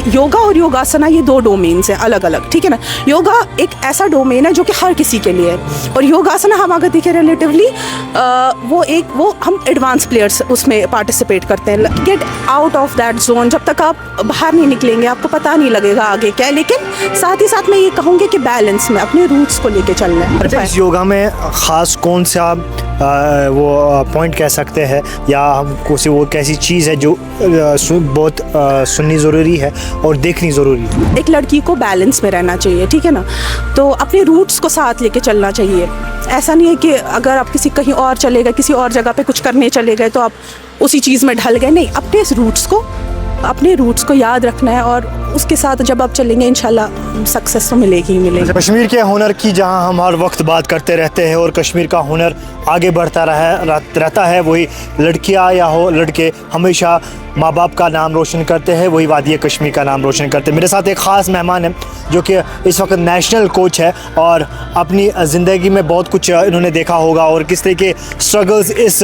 कि योगा और योगासना ये दो डोमेन्स हैं अलग अलग, ठीक है ना। योगा एक ऐसा डोमेन है जो कि हर किसी के लिए है, और योगासना हम अगर देखें रिलेटिवली वो हम एडवांस प्लेयर्स उसमें पार्टिसिपेट करते हैं। Get out of that zone, जब तक आप बाहर नहीं निकलेंगे आपको पता नहीं लगेगा आगे क्या है। लेकिन साथ ही साथ मैं ये कहूँगी कि बैलेंस में अपने रूट्स को लेके चलना है। अच्छा, इस योगा में ख़ास कौन सा वो पॉइंट कह सकते हैं, या हमको से वो कैसी चीज़ है जो बहुत सुननी ज़रूरी है और देखनी ज़रूरी है? एक लड़की को बैलेंस में रहना चाहिए, ठीक है ना। तो अपने रूट्स को साथ लेके चलना चाहिए। ऐसा नहीं है कि अगर आप किसी कहीं और चले गए, किसी और जगह पे कुछ करने चले गए तो आप उसी चीज़ में ढल गए, नहीं। अपने रूट्स को याद रखना है, और उसके साथ जब आप चलेंगे इंशाल्लाह सक्सेस तो मिलेगी ही मिलेगी। कश्मीर के हुनर की जहां हम हर वक्त बात करते रहते हैं और कश्मीर का हुनर आगे बढ़ता रहता है, वही लड़कियां या हो लड़के हमेशा माँ बाप का नाम रोशन करते हैं, वही वादी कश्मीर का नाम रोशन करते हैं। मेरे साथ एक ख़ास मेहमान है जो कि इस वक्त नेशनल कोच है, और अपनी ज़िंदगी में बहुत कुछ इन्होंने देखा होगा और किस तरह के स्ट्रगल्स इस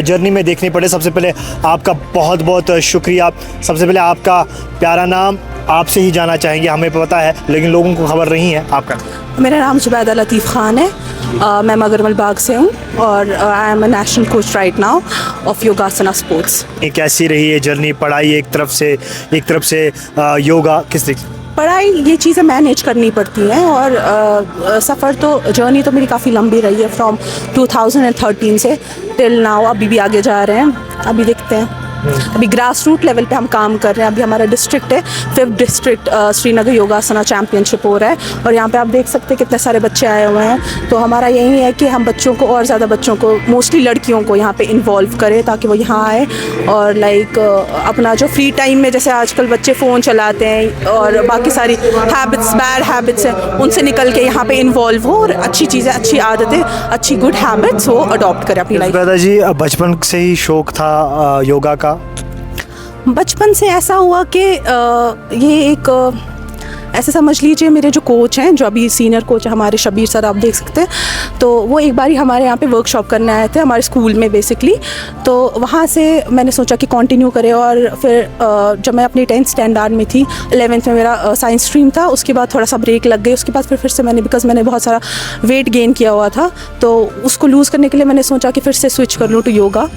जर्नी में देखने पड़े। सबसे पहले आपका बहुत बहुत शुक्रिया। सबसे पहले आपका प्यारा नाम आपसे ही जाना चाहेंगे, हमें पता है लेकिन लोगों को खबर नहीं है आपका। मेरा नाम जुबैदा लतीफ़ ख़ान है, मैं मगरमल बाग से हूँ, और I am a national coach right now of योगासना sports. कैसी रही है जर्नी? पढ़ाई एक तरफ से योगा, किस तरीके? पढ़ाई ये चीज़ें मैनेज करनी पड़ती हैं, और सफ़र तो जर्नी तो मेरी काफ़ी लंबी रही है, फ्रॉम 2013 से टिल नाउ। अभी भी आगे जा रहे हैं, अभी देखते हैं। अभी ग्रास रूट लेवल पे हम काम कर रहे हैं। अभी हमारा डिस्ट्रिक्ट है 5th डिस्ट्रिक्ट श्रीनगर योगासना चैम्पियनशिप हो रहा है, और यहाँ पे आप देख सकते हैं कितने सारे बच्चे आए हुए हैं। तो हमारा यही है कि हम बच्चों को और ज़्यादा बच्चों को, मोस्टली लड़कियों को यहाँ पे इन्वॉल्व करें, ताकि वो यहाँ आए और लाइक अपना जो फ्री टाइम में, जैसे आजकल बच्चे फ़ोन चलाते हैं और बाकी सारी हैबिट्स, बैड हैबिट्स हैं, उनसे निकल के यहाँ पे इन्वॉल्व हो और अच्छी चीज़ें, अच्छी आदतें, अच्छी गुड हैबिट्स वो अडॉप्ट करें अपनी लाइफ। दादाजी, बचपन से ही शौक़ था योगा का? बचपन से ऐसा हुआ कि ये एक ऐसे समझ लीजिए, मेरे जो कोच हैं, जो अभी सीनियर कोच है हमारे, शबीर सर, आप देख सकते हैं, तो वो एक बारी हमारे यहाँ पे वर्कशॉप करने आए थे हमारे स्कूल में बेसिकली। तो वहाँ से मैंने सोचा कि कंटिन्यू करें, और फिर जब मैं अपनी 10th स्टैंडर्ड में थी, 11th में मेरा साइंस स्ट्रीम था, उसके बाद थोड़ा सा ब्रेक लग गई। उसके बाद फिर से मैंने, बिकॉज मैंने बहुत सारा वेट गेन किया हुआ था, तो उसको लूज़ करने के लिए मैंने सोचा कि फिर से स्विच कर लूँ to yoga.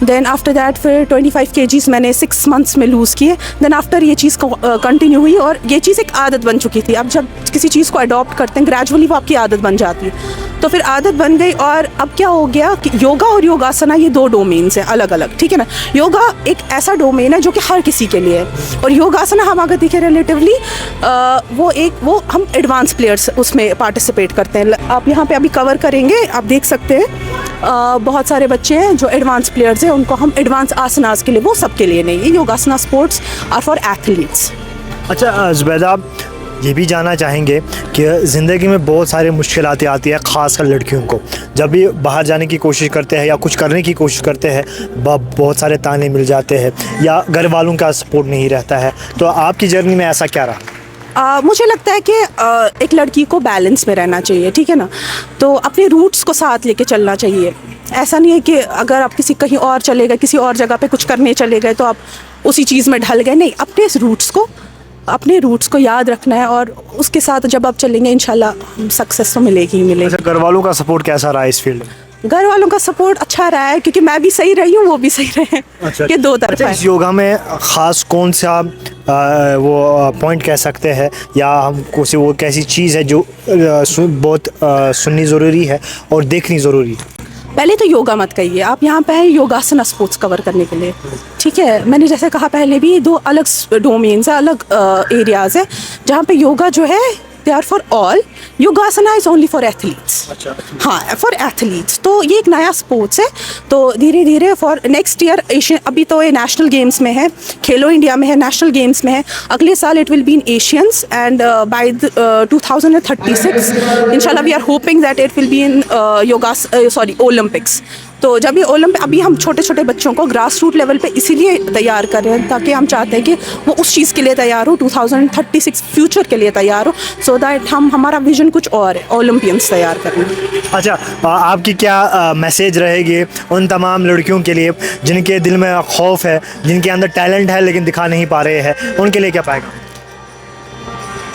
Then after that फिर 25 kgs मैंने 6 months में लूज़ किए। देन आफ्टर ये चीज़ कंटिन्यू हुई, और ये चीज़ एक आदत बन चुकी थी। अब जब किसी चीज़ को अडॉप्ट करते हैं ग्रेजुअली वो आपकी आदत बन जाती है, तो फिर आदत बन गई। और अब क्या हो गया कि योगा और योगासना ये दो डोमेन्स हैं अलग अलग, ठीक है ना। योगा एक ऐसा डोमेन है जो कि हर किसी के लिए है, और योगासना हम अगर देखें रिलेटिवली वो हम एडवांस प्लेयर्स उसमें पार्टिसिपेट करते हैं। आप यहाँ पे अभी कवर करेंगे, आप देख सकते हैं बहुत सारे बच्चे हैं जो एडवांस प्लेयर्स हैं, उनको हम एडवांस आसनास के लिए, वो सबके लिए नहीं है। योगासना स्पोर्ट्स आर फॉर एथलीट्स। अच्छा जुबैदा, ये भी जानना चाहेंगे कि ज़िंदगी में बहुत सारी मुश्किलातें आती है, ख़ासकर लड़कियों को। जब भी बाहर जाने की कोशिश करते हैं या कुछ करने की कोशिश करते हैं, बहुत सारे ताने मिल जाते हैं या घर वालों का सपोर्ट नहीं रहता है। तो आपकी जर्नी में ऐसा क्या रहा? मुझे लगता है कि एक लड़की को बैलेंस में रहना चाहिए, ठीक है ना। तो अपने रूट्स को साथ लेके चलना चाहिए। ऐसा नहीं है कि अगर आप किसी कहीं और चले गए, किसी और जगह पे कुछ करने चले गए तो आप उसी चीज़ में ढल गए, नहीं। अपने रूट्स को याद रखना है, और उसके साथ जब आप चलेंगे इंशाल्लाह सक्सेस तो मिलेगी ही मिलेगी। घर वालों का सपोर्ट कैसा रहा इस फील्ड में? घर वालों का सपोर्ट अच्छा रहा है, क्योंकि मैं भी सही रही हूँ, वो भी सही रहे हैं। अच्छा, ये दो तरफा है। इस योगा में ख़ास कौन सा वो पॉइंट कह सकते हैं, या हमको से वो कैसी चीज़ है जो बहुत सुननी ज़रूरी है और देखनी ज़रूरी है? पहले तो योगा मत कहिए, आप यहाँ पे हैं योगासना स्पोर्ट्स कवर करने के लिए, ठीक है। मैंने जैसे कहा पहले भी, दो अलग डोमेन्स है, अलग एरियाज़ है, जहाँ पे योगा जो है they are for all, yogasana is only for athletes. अच्छा। हाँ, फॉर एथलीट्स। तो ये एक नया स्पोर्ट्स है, तो धीरे धीरे फॉर नेक्स्ट ईयर एशियन, अभी तो ये नेशनल गेम्स में है, खेलो इंडिया में है, नेशनल गेम्स में है, अगले साल it will be in Asians, and by 2036 इंशाल्लाह we are hoping that it will be in Olympics. तो जब ये ओलंपिक, अभी हम छोटे छोटे बच्चों को ग्रास रूट लेवल पे इसीलिए तैयार कर रहे हैं, ताकि हम चाहते हैं कि वो उस चीज़ के लिए तैयार हो, 2036 फ्यूचर के लिए तैयार हो, सो दैट हमारा विजन कुछ और है, ओलंपियंस तैयार करना। अच्छा, आपकी क्या मैसेज रहेगी उन तमाम लड़कियों के लिए जिनके दिल में खौफ है, जिनके अंदर टैलेंट है लेकिन दिखा नहीं पा रहे हैं, उनके लिए क्या पाएगा?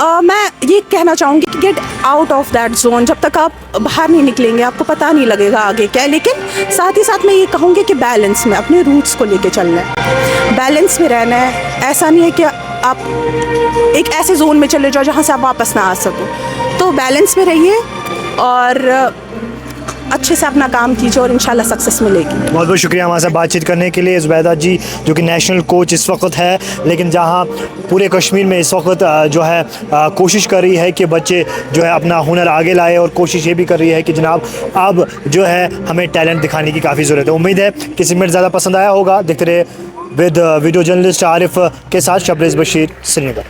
मैं ये कहना चाहूँगी कि get out of that zone. जब तक आप बाहर नहीं निकलेंगे आपको पता नहीं लगेगा आगे क्या है। लेकिन साथ ही साथ मैं ये कहूँगी कि बैलेंस में अपने रूट्स को लेके चलना है, बैलेंस में रहना है। ऐसा नहीं है कि आप एक ऐसे जोन में चले जाओ जहाँ से आप वापस ना आ सको। तो बैलेंस में रहिए और अच्छे से अपना काम कीजिए और इंशाल्लाह सक्सेस मिलेगी। बहुत बहुत शुक्रिया हमारे साथ बातचीत करने के लिए ज़ुबैदा जी, जो कि नेशनल कोच इस वक्त है, लेकिन जहां पूरे कश्मीर में इस वक्त जो है कोशिश कर रही है कि बच्चे जो है अपना हुनर आगे लाए, और कोशिश ये भी कर रही है कि जनाब अब जो है हमें टैलेंट दिखाने की काफ़ी ज़रूरत है। उम्मीद है कि सेगमेंट ज़्यादा पसंद आया होगा। देखते रहे विद वीडियो जर्नलिस्ट आरिफ के साथ शबरेज़ बशीर, श्रीनगर।